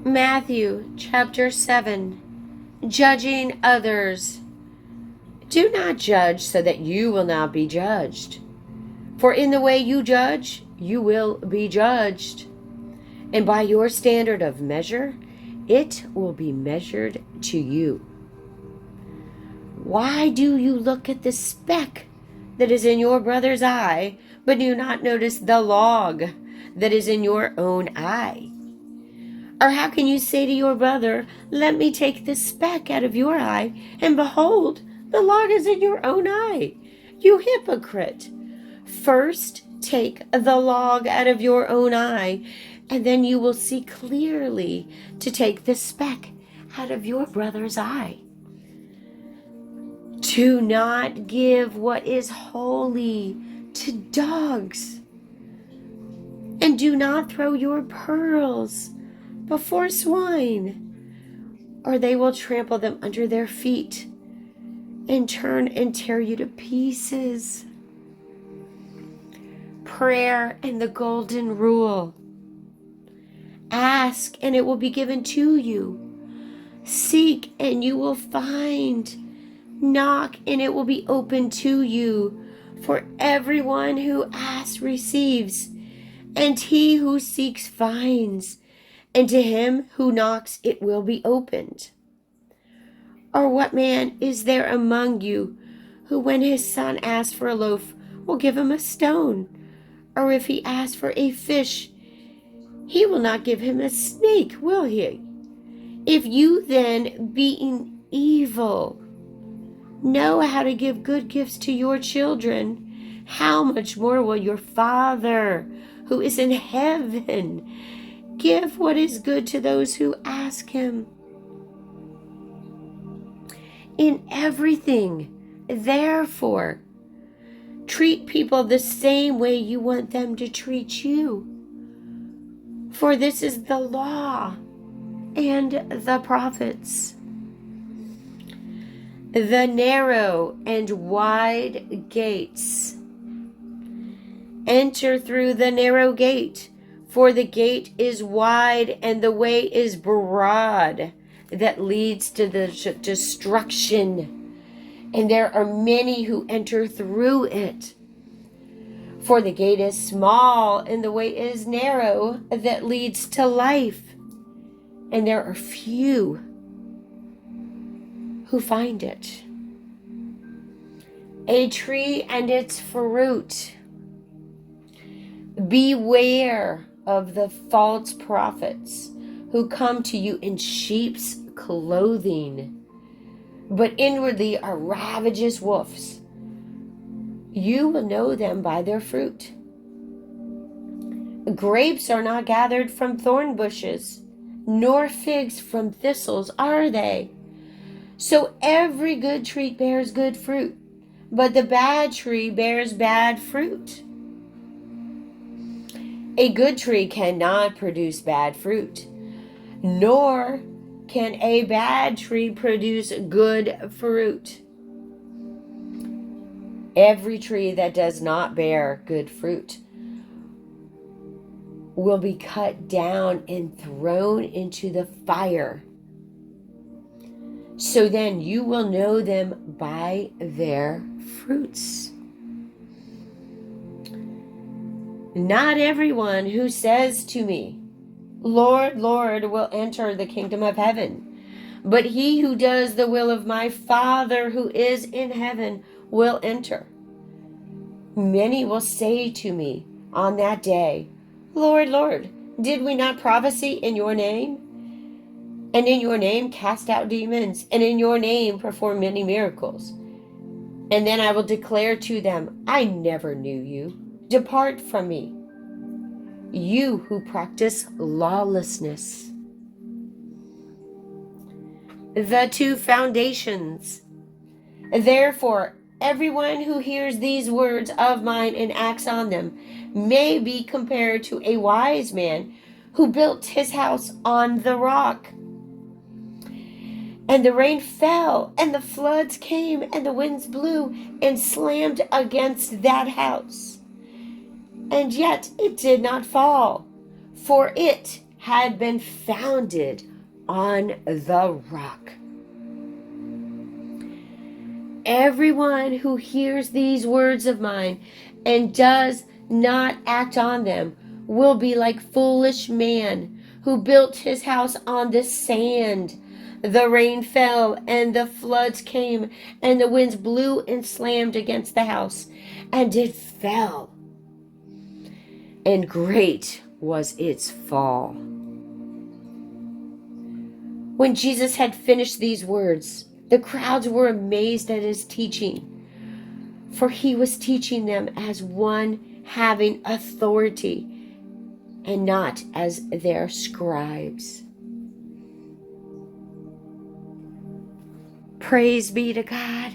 Matthew chapter 7. Judging others. Do not judge so that you will not be judged. For in the way you judge, you will be judged. And by your standard of measure, it will be measured to you. Why do you look at the speck that is in your brother's eye, but do not notice the log that is in your own eye? Or how can you say to your brother, let me take the speck out of your eye, and behold, the log is in your own eye? You hypocrite! First take the log out of your own eye, and then you will see clearly to take the speck out of your brother's eye. Do not give what is holy to dogs, and do not throw your pearls before swine, or they will trample them under their feet and turn and tear you to pieces. Prayer and the golden rule. Ask and it will be given to you. Seek and you will find. Knock and it will be opened to you. For everyone who asks receives, and he who seeks finds, and to him who knocks it will be opened. Or what man is there among you who, when his son asks for a loaf, will give him a stone? Or if he asks for a fish, he will not give him a snake, will he? If you then, being evil, know how to give good gifts to your children, how much more will your Father who is in heaven give what is good to those who ask him? In everything, therefore, treat people the same way you want them to treat you. For this is the law and the prophets. The narrow and wide gates. Enter through the narrow gate, for the gate is wide and the way is broad that leads to the destruction, and there are many who enter through it. For the gate is small and the way is narrow that leads to life, and there are few who find it. A tree and its fruit. Beware of the false prophets who come to you in sheep's clothing, but inwardly are ravenous wolves. You will know them by their fruit. Grapes are not gathered from thorn bushes, nor figs from thistles, are they? So every good tree bears good fruit, but the bad tree bears bad fruit. A good tree cannot produce bad fruit, nor can a bad tree produce good fruit. Every tree that does not bear good fruit will be cut down and thrown into the fire. So then you will know them by their fruits. Not everyone who says to me, Lord, Lord, will enter the kingdom of heaven, but he who does the will of my Father who is in heaven will enter. Many will say to me on that day, Lord, Lord, did we not prophesy in your name? And in your name cast out demons, and in your name perform many miracles? And then I will declare to them, I never knew you. Depart from me, you who practice lawlessness. The two foundations. Therefore, everyone who hears these words of mine and acts on them may be compared to a wise man who built his house on the rock. And the rain fell, and the floods came, and the winds blew and slammed against that house. And yet it did not fall, for it had been founded on the rock. Everyone who hears these words of mine and does not act on them will be like foolish man who built his house on the sand. The rain fell and the floods came and the winds blew and slammed against the house, and it fell. And great was its fall. When Jesus had finished these words, the crowds were amazed at his teaching, for he was teaching them as one having authority and not as their scribes. Praise be to God.